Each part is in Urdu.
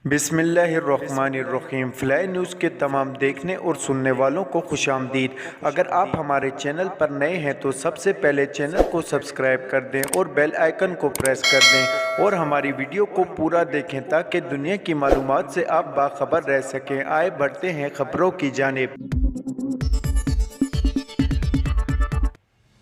بسم اللہ الرحمن الرحیم۔ فلائی نیوز کے تمام دیکھنے اور سننے والوں کو خوش آمدید۔ اگر آپ ہمارے چینل پر نئے ہیں تو سب سے پہلے چینل کو سبسکرائب کر دیں اور بیل آئیکن کو پریس کر دیں اور ہماری ویڈیو کو پورا دیکھیں تاکہ دنیا کی معلومات سے آپ باخبر رہ سکیں۔ آئے بڑھتے ہیں خبروں کی جانب۔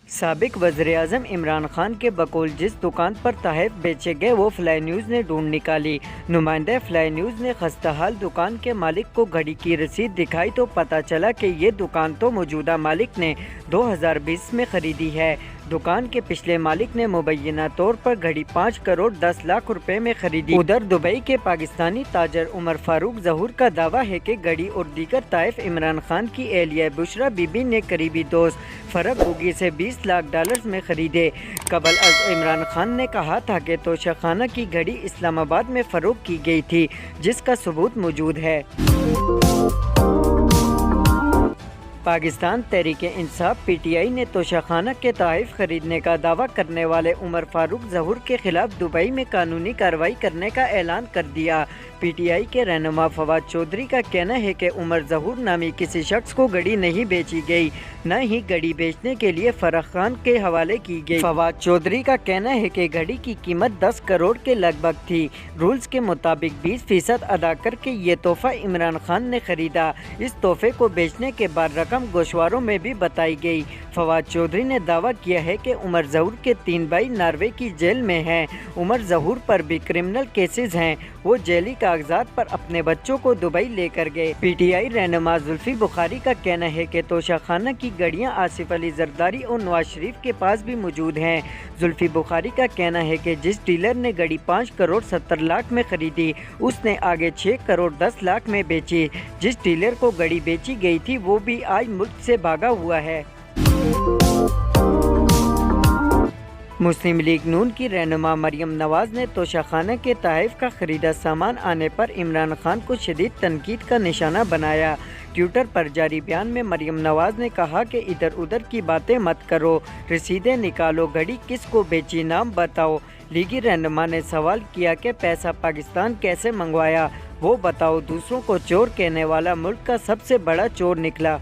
سابق وزیراعظم عمران خان کے بقول جس دکان پر تحائف بیچے گئے وہ فلائی نیوز نے ڈھونڈ نکالی۔ نمائندہ فلائی نیوز نے خستحال دکان کے مالک کو گھڑی کی رسید دکھائی تو پتہ چلا کہ یہ دکان تو موجودہ مالک نے 2020 میں خریدی ہے۔ دکان کے پچھلے مالک نے مبینہ طور پر گھڑی 5 کروڑ 10 لاکھ روپے میں خریدی۔ ادھر دبئی کے پاکستانی تاجر عمر فاروق ظہور کا دعویٰ ہے کہ گھڑی اور دیگر تحائف عمران خان کی اہلیہ بشرا بی بی نے قریبی دوست فرق گوگی سے 20 لاکھ ڈالرز میں خریدے۔ قبل از عمران خان نے کہا تھا کہ توشہ خانہ کی گھڑی اسلام آباد میں فروخت کی گئی تھی، جس کا ثبوت موجود ہے۔ Pakistan Tehreek Insaf P T I نے توشہ خانہ کے تحائف خریدنے کا دعویٰ کرنے والے عمر فاروق ظہور کے خلاف دبئی میں قانونی کارروائی کرنے کا اعلان کر دیا۔ پی ٹی آئی کے رہنما فواد چودھری کا کہنا ہے کہ عمر ظہور نامی کسی شخص کو گھڑی نہیں بیچی گئی، نہ ہی گھڑی بیچنے کے لیے فرق خان کے حوالے کی گئی۔ فواد چودھری کا کہنا ہے کہ گھڑی کی قیمت 10 کروڑ کے لگ بھگ تھی۔ رولز کے مطابق 20% ادا کر کے یہ تحفہ عمران خان نے خریدا۔ اس تحفے کو بیچنے کے بعد رقم گوشواروں میں بھی بتائی گئی۔ فواد چودھری نے دعویٰ کیا ہے کہ عمر ظہور کے 3 بھائی ناروے کی جیل میں ہیں۔ عمر ظہور پر بھی کرمنل کیسز ہیں۔ وہ جیلی کاغذات پر اپنے بچوں کو دبئی لے کر گئے۔ پی ٹی آئی رہنما زلفی بخاری کا کہنا ہے کہ توشہ خانہ کی گھڑیاں آصف علی زرداری اور نواز شریف کے پاس بھی موجود ہیں۔ زلفی بخاری کا کہنا ہے کہ جس ڈیلر نے گھڑی 5 کروڑ 70 لاکھ میں خریدی اس نے آگے 6 کروڑ 10 لاکھ میں بیچی۔ جس ڈیلر کو گھڑی بیچی گئی تھی وہ بھی آج ملک سے بھاگا ہوا ہے۔ مسلم لیگ نون کی رہنما مریم نواز نے توشہ خانہ کے تحائف کا خریدا سامان آنے پر عمران خان کو شدید تنقید کا نشانہ بنایا۔ ٹویٹر پر جاری بیان میں مریم نواز نے کہا کہ ادھر ادھر کی باتیں مت کرو، رسیدیں نکالو، گھڑی کس کو بیچی نام بتاؤ۔ لیگی رہنما نے سوال کیا کہ پیسہ پاکستان کیسے منگوایا، وہ بتاؤ۔ دوسروں کو چور کہنے والا ملک کا سب سے بڑا چور نکلا۔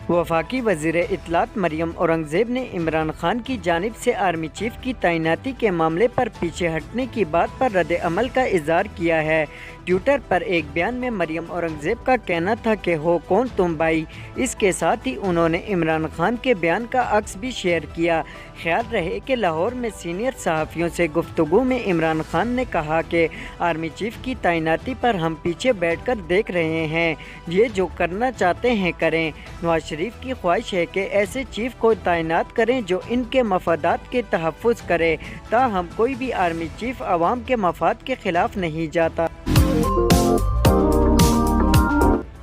وفاقی وزیر اطلاعات مریم اورنگزیب نے عمران خان کی جانب سے آرمی چیف کی تعیناتی کے معاملے پر پیچھے ہٹنے کی بات پر رد عمل کا اظہار کیا ہے۔ ٹویٹر پر ایک بیان میں مریم اورنگزیب کا کہنا تھا کہ ہو کون تم بھائی۔ اس کے ساتھ ہی انہوں نے عمران خان کے بیان کا عکس بھی شیئر کیا۔ خیال رہے کہ لاہور میں سینئر صحافیوں سے گفتگو میں عمران خان نے کہا کہ آرمی چیف کی تعیناتی پر ہم پیچھے بیٹھ کر دیکھ رہے ہیں، یہ جو کرنا چاہتے ہیں کریں۔ نواز شریف کی خواہش ہے کہ ایسے چیف کو تعینات کریں جو ان کے مفادات کے تحفظ کرے، تاہم کوئی بھی آرمی چیف عوام کے مفاد کے خلاف نہیں جاتا۔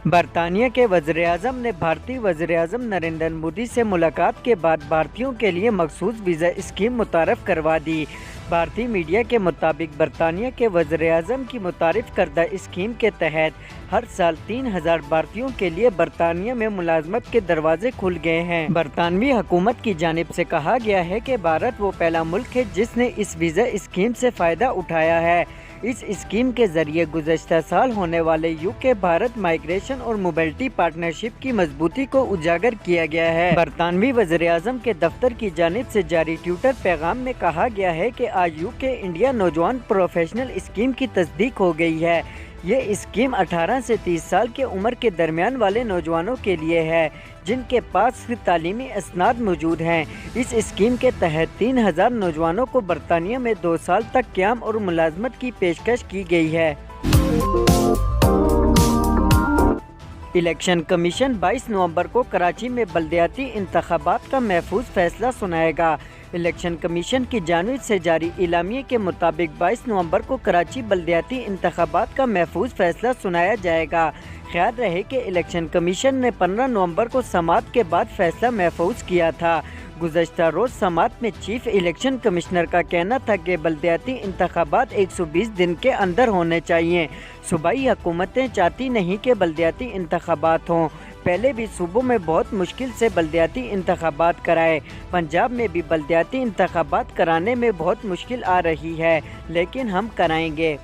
برطانیہ کے وزیراعظم نے بھارتی وزیراعظم نریندر مودی سے ملاقات کے بعد بھارتیوں کے لیے مخصوص ویزا اسکیم متعارف کروا دی۔ بھارتی میڈیا کے مطابق برطانیہ کے وزیراعظم کی متعارف کردہ اسکیم کے تحت ہر سال 3000 بھارتیوں کے لیے برطانیہ میں ملازمت کے دروازے کھل گئے ہیں۔ برطانوی حکومت کی جانب سے کہا گیا ہے کہ بھارت وہ پہلا ملک ہے جس نے اس ویزا اسکیم سے فائدہ اٹھایا ہے۔ اس اسکیم کے ذریعے گزشتہ سال ہونے والے یو کے بھارت مائیگریشن اور موبلٹی پارٹنرشپ کی مضبوطی کو اجاگر کیا گیا ہے۔ برطانوی وزیراعظم کے دفتر کی جانب سے جاری ٹویٹر پیغام میں کہا گیا ہے کہ آج یو کے انڈیا نوجوان پروفیشنل اسکیم کی تصدیق ہو گئی ہے۔ یہ اسکیم 18 سے 30 سال کے عمر کے درمیان والے نوجوانوں کے لیے ہے جن کے پاس تعلیمی اسناد موجود ہیں۔ اس اسکیم کے تحت 3000 نوجوانوں کو برطانیہ میں 2 سال تک قیام اور ملازمت کی پیشکش کی گئی ہے۔ الیکشن کمیشن 22 نومبر کو کراچی میں بلدیاتی انتخابات کا محفوظ فیصلہ سنائے گا۔ الیکشن کمیشن کی جانب سے جاری اعلامیے کے مطابق 22 نومبر کو کراچی بلدیاتی انتخابات کا محفوظ فیصلہ سنایا جائے گا۔ خیال رہے کہ الیکشن کمیشن نے 15 نومبر کو سماعت کے بعد فیصلہ محفوظ کیا تھا۔ گزشتہ روز سماعت میں چیف الیکشن کمشنر کا کہنا تھا کہ بلدیاتی انتخابات 120 دن کے اندر ہونے چاہیے۔ صوبائی حکومتیں چاہتی نہیں کہ بلدیاتی انتخابات ہوں۔ پہلے بھی صوبوں میں بہت مشکل سے بلدیاتی انتخابات کرائے۔ پنجاب میں بھی بلدیاتی انتخابات کرانے میں بہت مشکل آ رہی ہے، لیکن ہم کرائیں گے۔